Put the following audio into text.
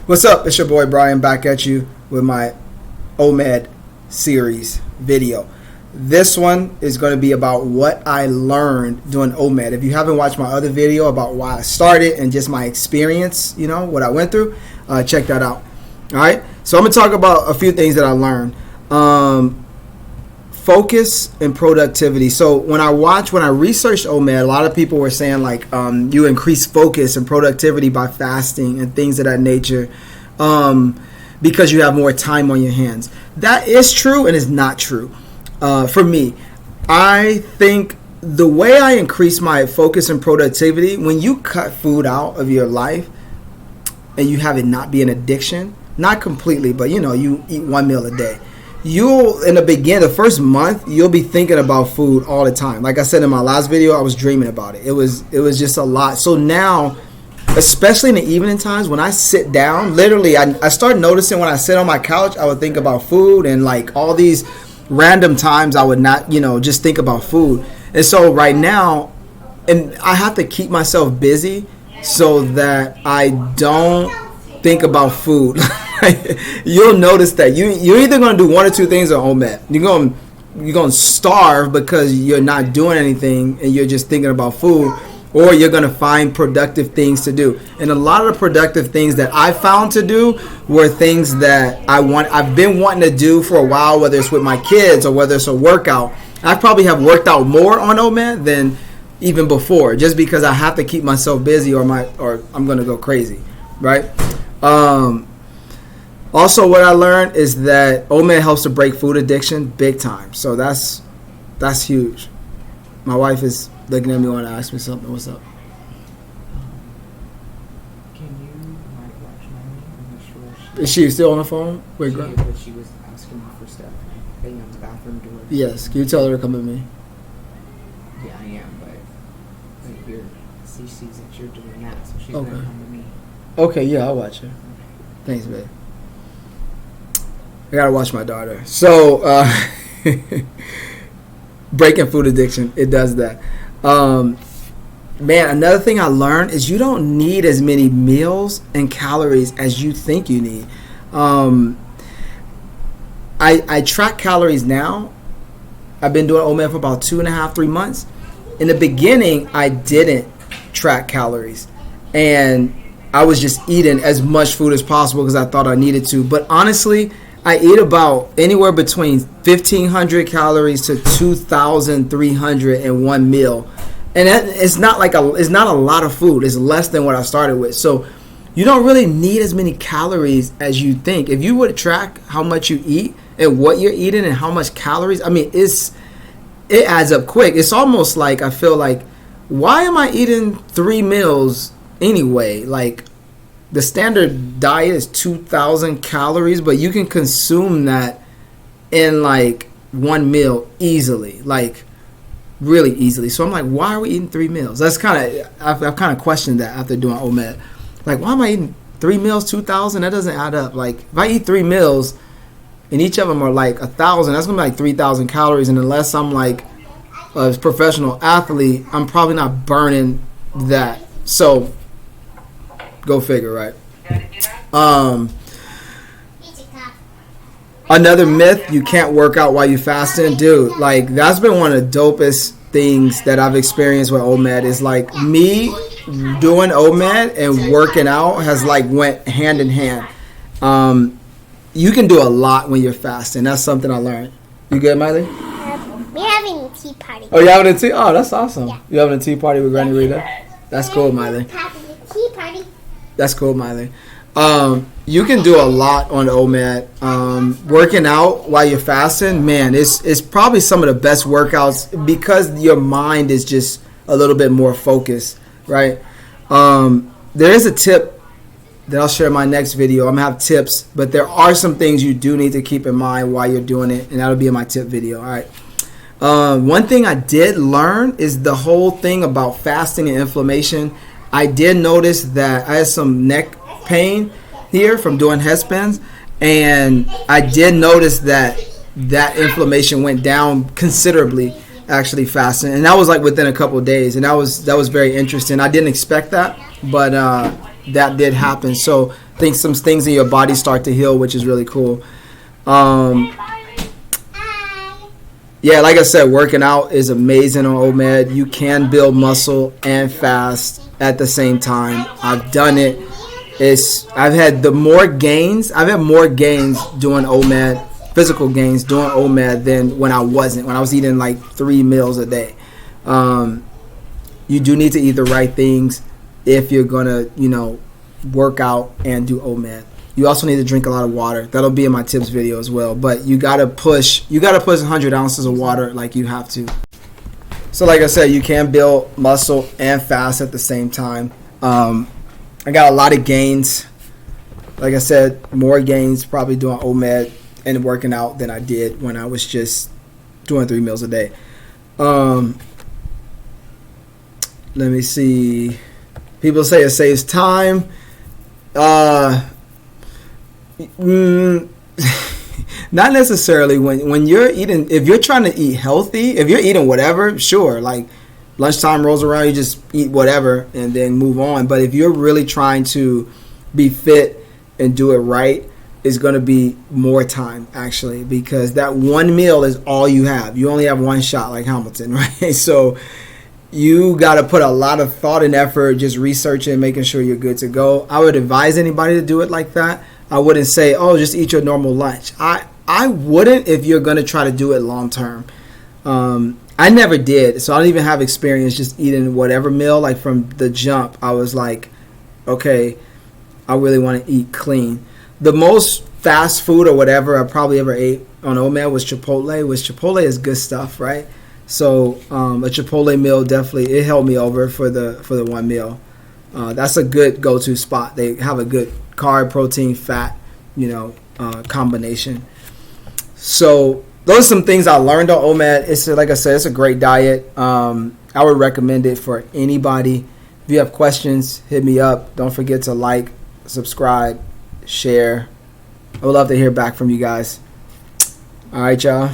What's up? It's your boy Brian back at you with my OMAD series video. This one is going to be about what I learned doing OMAD. If you haven't watched my other video about why I started and just my experience, what I went through, check that out. All right. So I'm going to talk about a few things that I learned. Focus and productivity. So when I researched OMAD, a lot of people were saying like you increase focus and productivity by fasting and things of that nature because you have more time on your hands. That is true and is not true. For me, I think the way I increase my focus and productivity, when you cut food out of your life and you have it not be an addiction, not completely, but you eat one meal a day. In the first month, you'll be thinking about food all the time. Like I said in my last video, I was dreaming about it. It was just a lot. So now, especially in the evening times, when I sit down, literally, I start noticing when I sit on my couch, I would think about food, and like all these random times I would not, just think about food. And so right now, and I have to keep myself busy so that I don't think about food. You'll notice that you're either going to do one or two things on OMAD. You're going to starve because you're not doing anything and you're just thinking about food, or you're going to find productive things to do. And a lot of the productive things that I found to do were things that I've been wanting to do for a while, whether it's with my kids or whether it's a workout. I probably have worked out more on OMAD than even before, just because I have to keep myself busy or I'm going to go crazy, right? Also, what I learned is that OMAD helps to break food addiction big time. So that's huge. My wife is looking at me wanting to ask me something. What's up? Can you watch my? Is she still on the phone? Wait, but she was asking me for stuff. Banging on the bathroom door. Yes. Can you tell her to come with me? Yeah, I am, but she sees that you're doing that, so she's Okay. gonna come with me. Okay, yeah, I'll watch her. Thanks, babe. I gotta watch my daughter. So, breaking food addiction, it does that. Man, another thing I learned is you don't need as many meals and calories as you think you need. I track calories now. I've been doing OMAD for about 2.5, 3 months. In the beginning, I didn't track calories, and I was just eating as much food as possible because I thought I needed to. But honestly, I eat about anywhere between 1,500 calories to 2,300 in one meal, and it's not a lot of food. It's less than what I started with. So you don't really need as many calories as you think. If you would track how much you eat and what you're eating and how much calories, I mean, it adds up quick. It's almost like I feel like, why am I eating 3 meals anyway? Like, the standard diet is 2,000 calories, but you can consume that in like one meal easily, like really easily. So I'm like, why are we eating 3 meals? That's I've kind of questioned that after doing OMAD. Like, why am I eating 3 meals, 2,000? That doesn't add up. Like, if I eat 3 meals and each of them are like 1,000, that's gonna be like 3,000 calories. And unless I'm like a professional athlete, I'm probably not burning that. So go figure, right? Another myth, you can't work out while you fasting. Dude, like, that's been one of the dopest things that I've experienced with OMAD. Is like, me doing OMAD and working out has like went hand in hand. You can do a lot when you're fasting. That's something I learned. You good, Miley? We're having a tea party. Oh, you having a tea? Oh, that's awesome. Yeah. You having a tea party with Granny Rita? That's cool, Miley. Having a tea party. That's cool, Miley. You can do a lot on OMAD. Working out while you're fasting, man, it's probably some of the best workouts because your mind is just a little bit more focused, right? There is a tip that I'll share in my next video. I'm going to have tips, but there are some things you do need to keep in mind while you're doing it, and that'll be in my tip video, all right? One thing I did learn is the whole thing about fasting and inflammation. I did notice that I had some neck pain here from doing headspins, and I did notice that inflammation went down considerably actually fasting, and that was like within a couple of days, and that was very interesting. I didn't expect that, but that did happen. So think some things in your body start to heal, which is really cool. Yeah, like I said, working out is amazing on OMAD. You can build muscle and fast at the same time. I've done it. I've had more gains doing OMAD, physical gains doing OMAD than when I wasn't. When I was eating like 3 meals a day. You do need to eat the right things if you're gonna, work out and do OMAD. You also need to drink a lot of water. That'll be in my tips video as well. But you gotta push 100 ounces of water like you have to. So like I said, you can build muscle and fast at the same time. I got a lot of gains. Like I said, more gains probably doing OMAD and working out than I did when I was just doing 3 meals a day. Let me see. People say it saves time. Not necessarily. When you're eating, if you're trying to eat healthy, if you're eating whatever, sure, like lunchtime rolls around, you just eat whatever and then move on. But if you're really trying to be fit and do it right, it's going to be more time, actually, because that one meal is all you have. You only have one shot, like Hamilton, right? So you got to put a lot of thought and effort just researching, making sure you're good to go. I would advise anybody to do it like that. I wouldn't say, oh, just eat your normal lunch. I wouldn't if you're going to try to do it long term. I never did, so I don't even have experience just eating whatever meal. Like from the jump, I was like, okay, I really want to eat clean. The most fast food or whatever I probably ever ate on OMAD was Chipotle, which Chipotle is good stuff, right? So a Chipotle meal definitely, it held me over for the one meal. That's a good go-to spot. They have a good carb, protein, fat, combination. So those are some things I learned on OMAD. It's, like I said, it's a great diet. I would recommend it for anybody. If you have questions, hit me up. Don't forget to like, subscribe, share. I would love to hear back from you guys. All right, y'all.